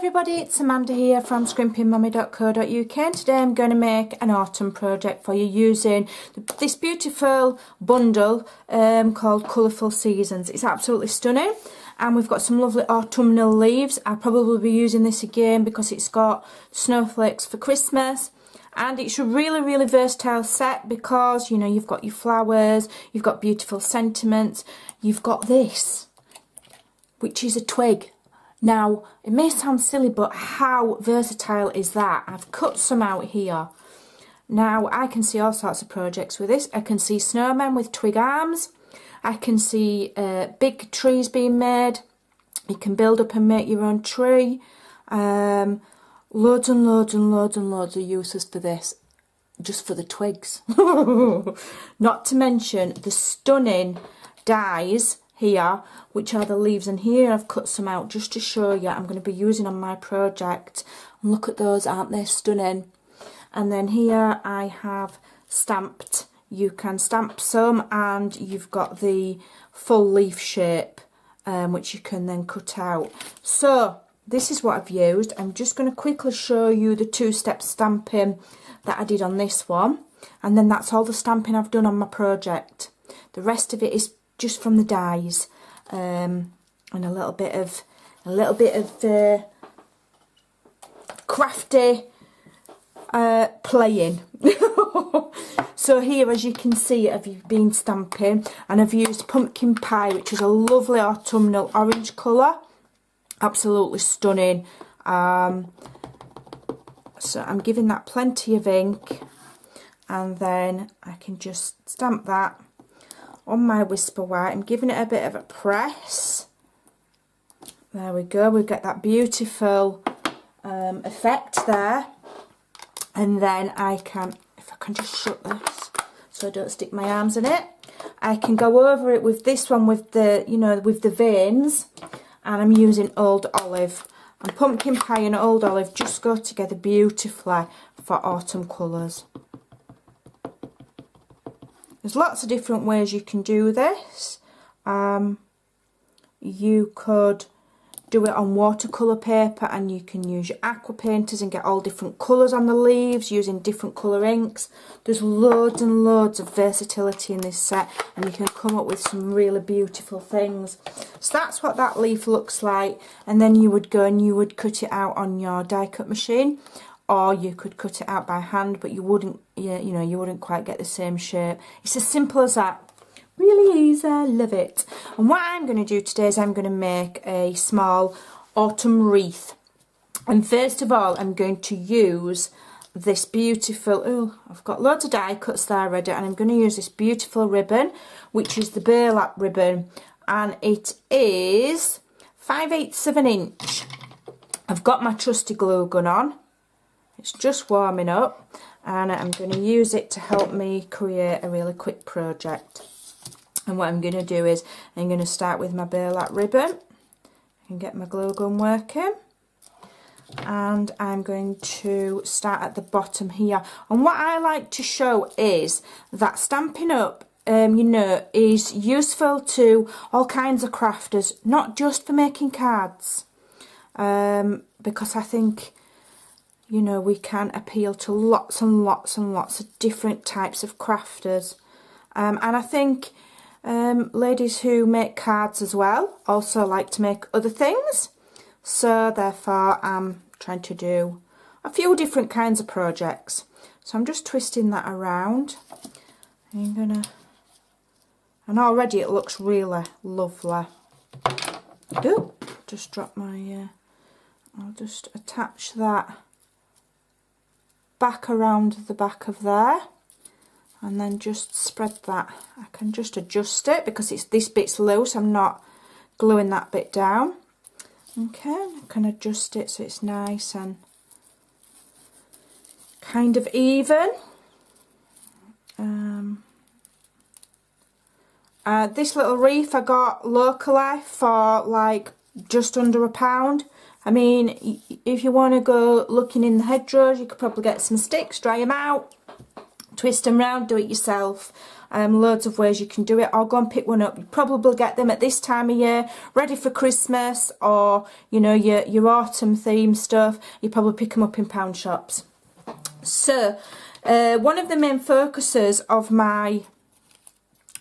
everybody, it's Amanda here from Scrimpingmommy.co.uk, and today I'm going to make an autumn project for you using this beautiful bundle called Colourful Seasons. It's absolutely stunning, and we've got some lovely autumnal leaves. I'll probably be using this again because it's got snowflakes for Christmas. And it's a really versatile set because, you know, you've got your flowers, you've got beautiful sentiments, you've got this, which is a twig. Now, it may sound silly, but how versatile is that? I've cut some out here. Now, I can see all sorts of projects with this. I can see snowmen with twig arms. I can see big trees being made. You can build up and make your own tree. Loads and loads of uses for this, just for the twigs. Not to mention the stunning dies here, which are the leaves, and here I've cut some out just to show you I'm going to be using on my project. And look at those, aren't they stunning? And then here I have stamped. You can stamp some, and you've got the full leaf shape, which you can then cut out. So this is what I've used. I'm just going to quickly show you the two-step stamping that I did on this one, and then that's all the stamping I've done on my project. The rest of it is just from the dies, and a little bit of crafty playing. So here, as you can see, I've been stamping, and I've used pumpkin pie, which is a lovely autumnal orange colour. Absolutely stunning. So I'm giving that plenty of ink, and then I can just stamp that on my Whisper White. I'm giving it a bit of a press. There we go. We get that beautiful effect there. And then I can, if I can just shut this so I don't stick my arms in it, I can go over it with this one with the, you know, with the veins. And I'm using Old Olive. And pumpkin pie and Old Olive just go together beautifully for autumn colours. There's lots of different ways you can do this. You could do it on watercolour paper, and you can use your aqua painters and get all different colours on the leaves using different colour inks. There's loads and loads of versatility in this set, and you can come up with some really beautiful things. So that's what that leaf looks like, and then you would go and you would cut it out on your die cut machine, or you could cut it out by hand, but you wouldn't, you know, you wouldn't quite get the same shape. It's as simple as that. Really easy, love it. And what I'm going to do today is I'm going to make a small autumn wreath. And first of all, I'm going to use this beautiful, oh, I've got loads of die cuts there already, and I'm going to use this beautiful ribbon, which is the burlap ribbon, and it is 5/8 of an inch. I've got my trusty glue gun on. It's just warming up, and I'm going to use it to help me create a really quick project. And what I'm going to do is I'm going to start with my burlap ribbon and get my glue gun working. And I'm going to start at the bottom here. And what I like to show is that Stampin' Up! You know, is useful to all kinds of crafters, not just for making cards. Because I think, you know, we can appeal to lots and lots and lots of different types of crafters. And I think ladies who make cards as well also like to make other things. So therefore I'm trying to do a few different kinds of projects. So I'm just twisting that around. And already it looks really lovely. Oh, just drop my, I'll just attach that back around the back of there, and then just spread that. I can just adjust it because it's this bit's loose. I'm not gluing that bit down. Okay, I can adjust it so it's nice and kind of even. This little wreath I got locally for like just under £1. I mean, if you want to go looking in the hedgerows, you could probably get some sticks, dry them out, twist them round, do it yourself. Loads of ways you can do it, or go and pick one up. You probably get them at this time of year, ready for Christmas, or you know, your autumn theme stuff. You probably pick them up in pound shops. So one of the main focuses of my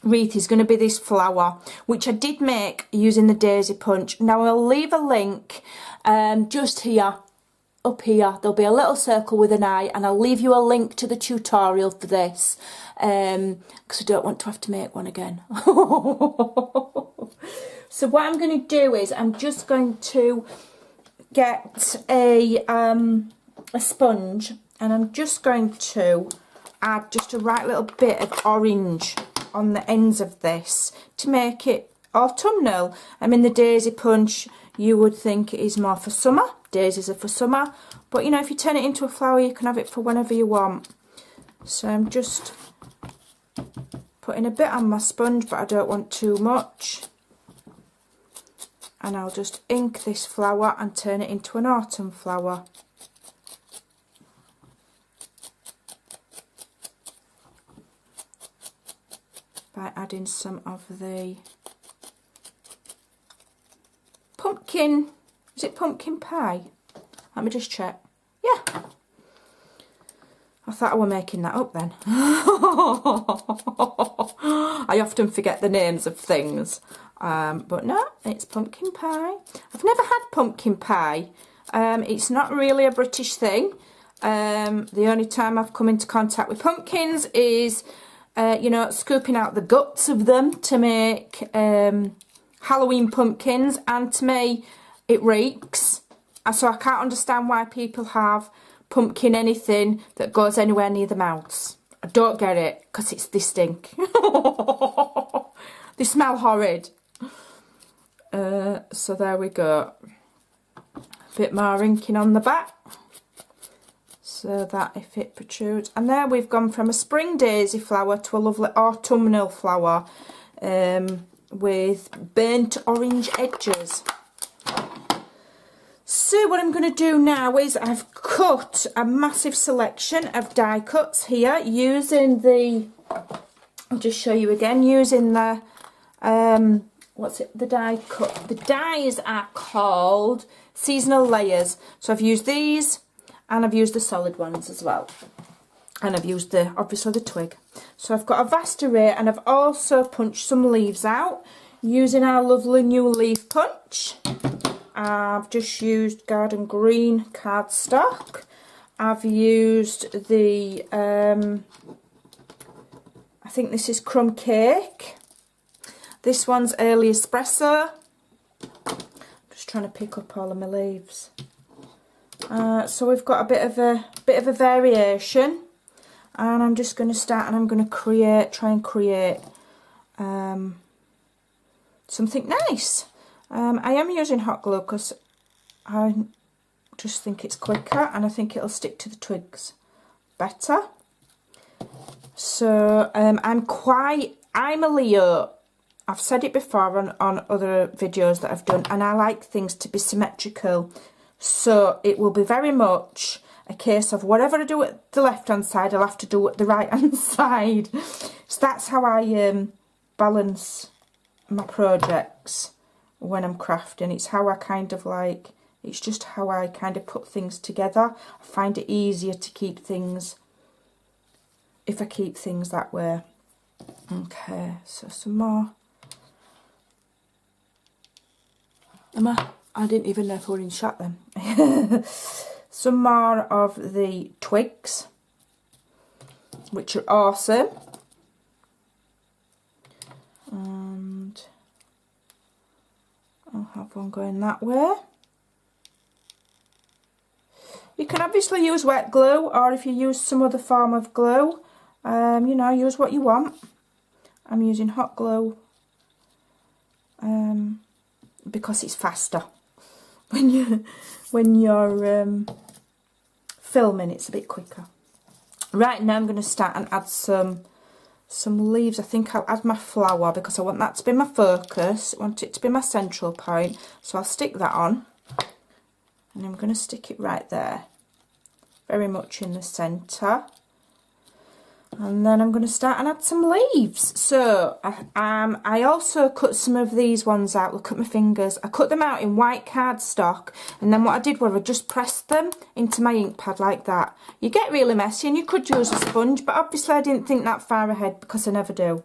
wreath is going to be this flower, which I did make using the daisy punch. Now I'll leave a link just here, up here. There'll be a little circle with an eye, and I'll leave you a link to the tutorial for this, because I don't want to have to make one again. So what I'm going to do is I'm just going to get a sponge, and I'm just going to add just a right little bit of orange on the ends of this to make it autumnal. I mean, the daisy punch, you would think it is more for summer. Daisies are for summer, but you know, if you turn it into a flower, you can have it for whenever you want. So I'm just putting a bit on my sponge, but I don't want too much. And I'll just ink this flower and turn it into an autumn flower. By adding some of the pumpkin, is it pumpkin pie? Let me just check. Yeah. I thought I were making that up then. I often forget the names of things. But no, it's pumpkin pie. I've never had pumpkin pie. It's not really a British thing. The only time I've come into contact with pumpkins is you know, scooping out the guts of them to make Halloween pumpkins, and to me it reeks. So I can't understand why people have pumpkin anything that goes anywhere near the mouths. I don't get it, because they stink. They smell horrid. So there we go. A bit more inking on the back, so that if it protrudes. And there we've gone from a spring daisy flower to a lovely autumnal flower with burnt orange edges. So what I'm going to do now is I've cut a massive selection of die cuts here using the, I'll just show you again, using the, what's it, the die cut. The dies are called seasonal layers. So I've used these, and I've used the solid ones as well. And I've used the, obviously, the twig. So I've got a vast array, and I've also punched some leaves out using our lovely new leaf punch. I've just used garden green cardstock. I've used the, I think this is crumb cake. This one's early espresso. I'm just trying to pick up all of my leaves. So we've got a bit of a variation, and I'm just going to start, and I'm going to try and create something nice. I am using hot glue because I just think it's quicker, and I think it'll stick to the twigs better. So I'm a Leo. I've said it before on other videos that I've done, and I like things to be symmetrical. So it will be very much a case of whatever I do at the left hand side, I'll have to do at the right hand side. So that's how I balance my projects when I'm crafting. It's how I kind of like, it's just how I kind of put things together. I find it easier to keep things, if I keep things that way. Okay, so some more. I didn't even know if we were in shot then. Some more of the twigs, which are awesome. And I'll have one going that way. You can obviously use wet glue, or if you use some other form of glue, you know, use what you want. I'm using hot glue because it's faster. When you're filming, it's a bit quicker. Right, now I'm going to start and add some leaves. I think I'll add my flower because I want that to be my focus. I want it to be my central point. So I'll stick that on, and I'm going to stick it right there, very much in the centre. And then I'm going to start and add some leaves. So I also cut some of these ones out. Look at my fingers. I cut them out in white cardstock, and then what I did was I just pressed them into my ink pad like that. You get really messy and you could use a sponge, but obviously I didn't think that far ahead because I never do.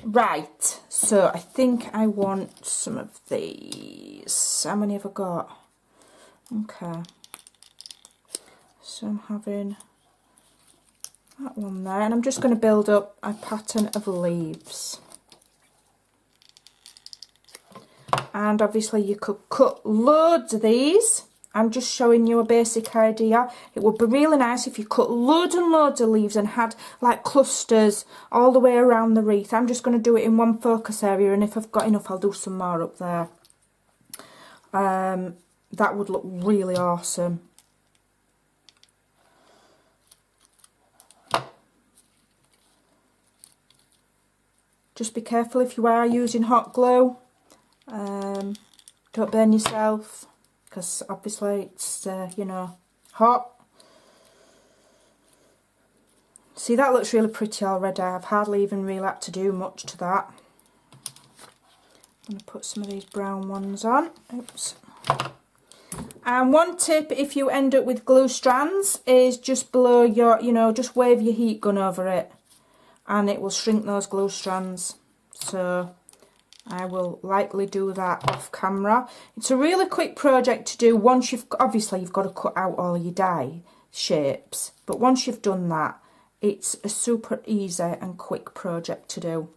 Right, so I think I want some of these. How many have I got? Okay. So I'm having that one there, and I'm just going to build up a pattern of leaves. And obviously you could cut loads of these. I'm just showing you a basic idea. It would be really nice if you cut loads and loads of leaves and had like clusters all the way around the wreath. I'm just going to do it in one focus area, and if I've got enough I'll do some more up there. That would look really awesome. Just be careful if you are using hot glue. Don't burn yourself, because obviously it's, you know, hot. See, that looks really pretty already. I've hardly even really had to do much to that. I'm going to put some of these brown ones on. Oops. And one tip, if you end up with glue strands, is just blow your, you know, just wave your heat gun over it, and it will shrink those glue strands. So I will likely do that off camera. It's a really quick project to do. Once you've, obviously you've got to cut out all your die shapes, but once you've done that, it's a super easy and quick project to do.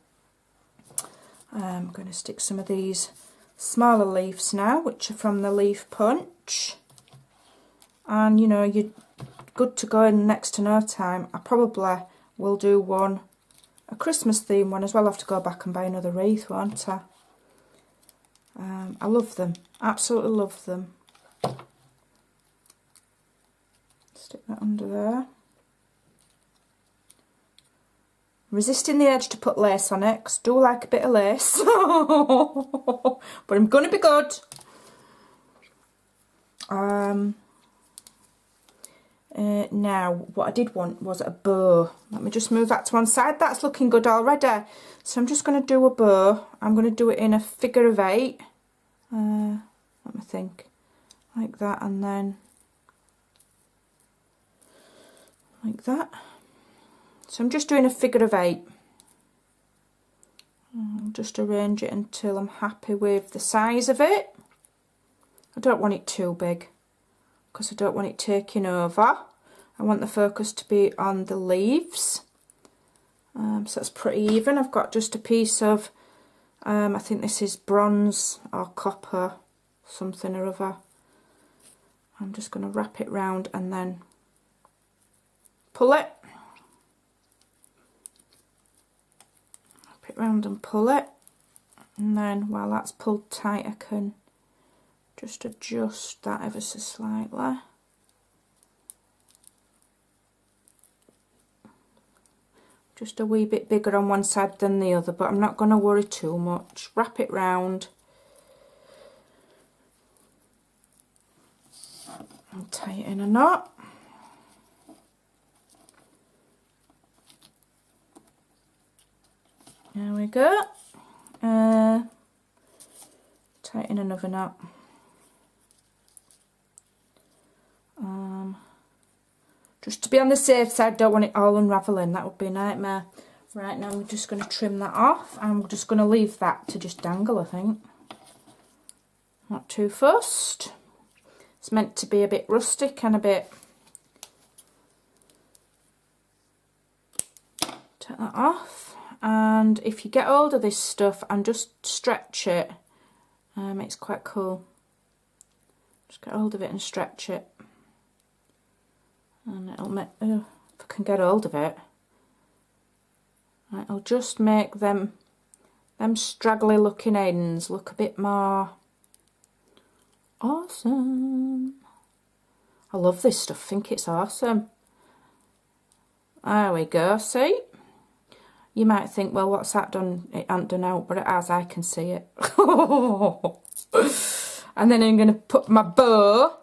I'm going to stick some of these smaller leaves now, which are from the leaf punch, and you know, you're good to go in next to no time. I probably will do one, a Christmas theme one as well. I'll have to go back and buy another wreath, won't I? I love them, absolutely love them. Stick that under there. Resisting the urge to put lace on it, because I do like a bit of lace. But I'm going to be good. Now, what I did want was a bow. Let me just move that to one side. That's looking good already. So I'm just going to do a bow. I'm going to do it in a figure of 8. Let me think. Like that, and then like that. So I'm just doing a figure of 8. I'll just arrange it until I'm happy with the size of it. I don't want it too big, because I don't want it taking over. I want the focus to be on the leaves. So that's pretty even. I've got just a piece of, I think this is bronze or copper, something or other. I'm just going to wrap it round and then pull it. Wrap it round and pull it. And then while that's pulled tight, I can just adjust that ever so slightly. Just a wee bit bigger on one side than the other, but I'm not going to worry too much. Wrap it round and tie it in a knot. There we go. Tie it in another knot. Just to be on the safe side, don't want it all unravelling. That would be a nightmare. Right, now I'm just going to trim that off. I'm just going to leave that to just dangle, I think. Not too fussed. It's meant to be a bit rustic and a bit... Take that off. And if you get hold of this stuff and just stretch it, it's quite cool. Just get hold of it and stretch it. And it'll make, if I can get hold of it, it'll just make them straggly looking ends look a bit more awesome. I love this stuff, I think it's awesome. There we go, see? You might think, well, what's that done? It ain't done out, but it has, I can see it. And then I'm going to put my bow,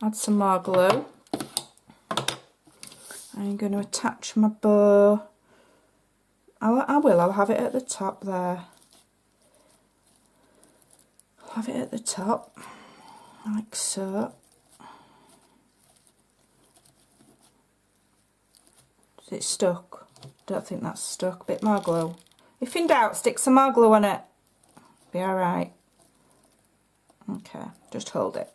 add some more glue. I'm going to attach my bow. I'll have it at the top there. I'll have it at the top, like so. Is it stuck? Don't think that's stuck. Bit more glue. If in doubt, stick some more glue on it. Be alright. Okay, just hold it.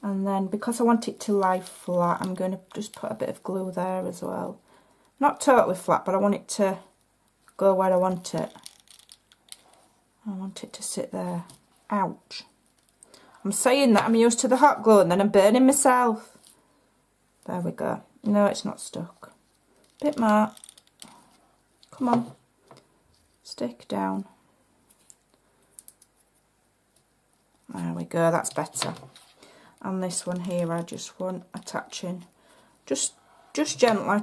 And then because I want it to lie flat, I'm going to just put a bit of glue there as well. Not totally flat, but I want it to go where I want it. I want it to sit there. Ouch. I'm saying that I'm used to the hot glue and then I'm burning myself. There we go. No, it's not stuck. Bit more. Come on. Stick down. There we go, that's better. And this one here I just want attaching just gently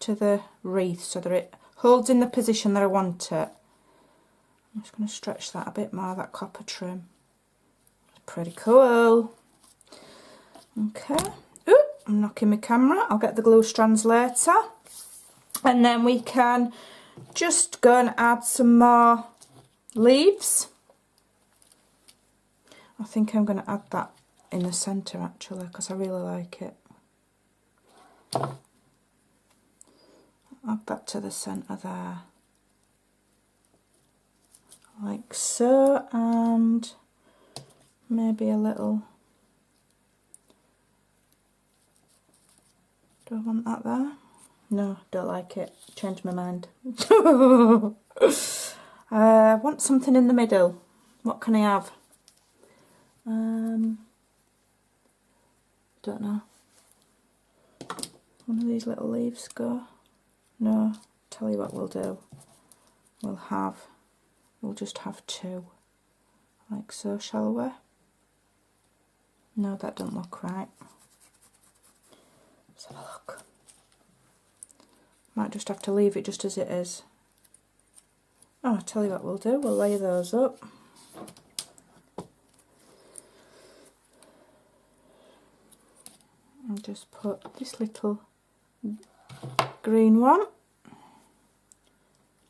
to the wreath so that it holds in the position that I want it. I'm just going to stretch that a bit more, that copper trim. It's pretty cool. Okay. Ooh, I'm knocking my camera. I'll get the glue strands later. And then we can just go and add some more leaves. I think I'm going to add that in the centre actually because I really like it. Add that to the centre there. Like so, and maybe a little. Do I want that there? No, don't like it. Changed my mind. I want something in the middle. What can I have? Don't know. One of these little leaves go. No, tell you what we'll do. We'll just have two. Like so, shall we? No, that don't look right. Let's have a look. Might just have to leave it just as it is. Oh, I'll tell you what we'll do. We'll lay those up. And just put this little green one.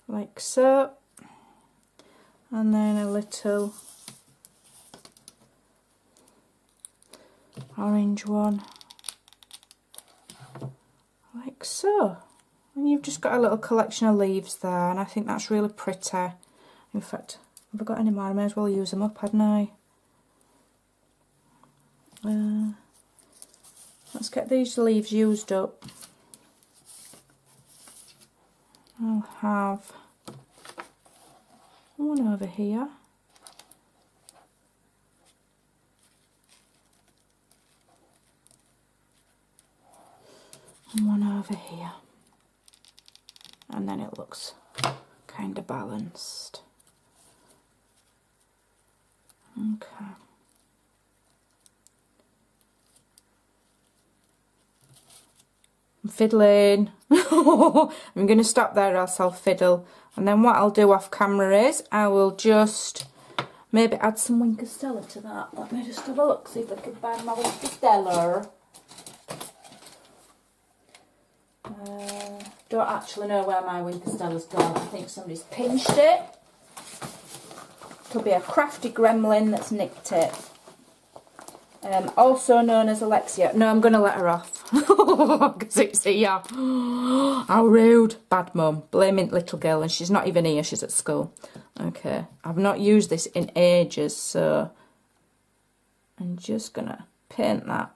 Like so. And then a little orange one. Like so. And you've just got a little collection of leaves there, and I think that's really pretty. In fact, have I got any more? I may as well use them up, hadn't I? Let's get these leaves used up. I'll have one over here. And one over here. And then it looks kind of balanced. Okay. I'm fiddling. I'm going to stop there or else I'll fiddle. And then what I'll do off camera is I will just maybe add some wing Stella to that. Let me just have a look, see if I can find my wing Stella. Don't actually know where my wing Stella's gone. I think somebody's pinched it. Could be a crafty gremlin that's nicked it. Also known as Alexia. No, I'm going to let her off. Because it's here. How rude. Bad mum. Blaming little girl, and she's not even here, she's at school. Okay. I've not used this in ages, so I'm just going to paint that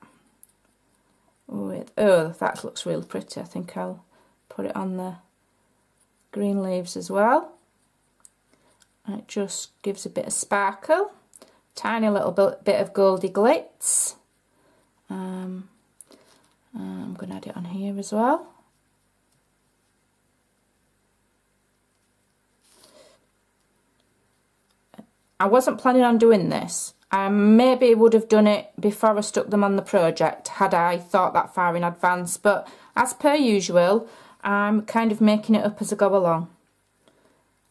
with... Oh, that looks really pretty. I think I'll put it on the green leaves as well. And it just gives a bit of sparkle. Tiny little bit of goldy glitz. I'm going to add it on here as well. I wasn't planning on doing this. I maybe would have done it before I stuck them on the project had I thought that far in advance, but as per usual I'm kind of making it up as I go along.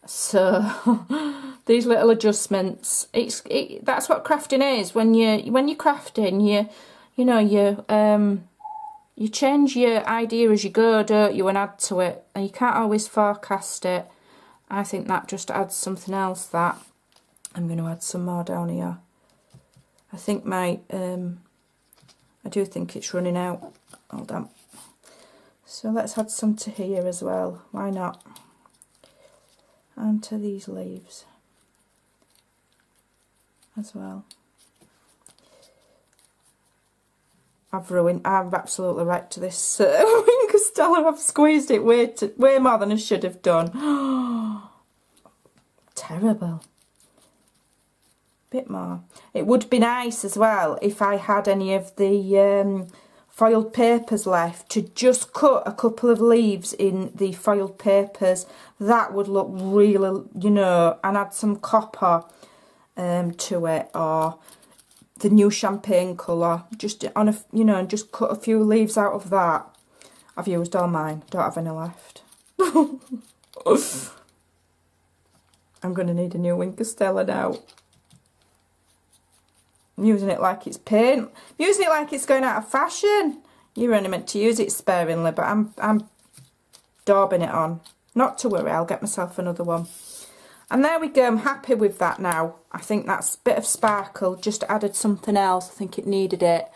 So these little adjustments, that's what crafting is. When you're crafting, you know, you change your idea as you go, don't you, and add to it. And you can't always forecast it. I think that just adds something else, that. I'm going to add some more down here. I think my, I do think it's running out. Hold on. So let's add some to here as well. Why not? And to these leaves as well. I've absolutely wrecked this wing Stella. I've squeezed it way more than I should have done. Terrible. Bit more. It would be nice as well if I had any of the foiled papers left to just cut a couple of leaves in the foiled papers. That would look really, you know, and add some copper to it, or the new champagne colour, just on a, you know, and just cut a few leaves out of that. I've used all mine, don't have any left. I'm going to need a new wing Stella now. I'm using it like it's paint. I'm using it like it's going out of fashion. You're only meant to use it sparingly, but I'm daubing it on. Not to worry, I'll get myself another one. And there we go, I'm happy with that now. I think that's a bit of sparkle, just added something else. I think it needed it.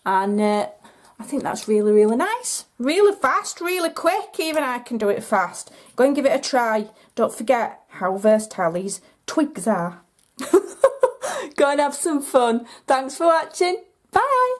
And I think that's really, really nice. Really fast, really quick. Even I can do it fast. Go and give it a try. Don't forget how versatile these twigs are. Go and have some fun. Thanks for watching. Bye.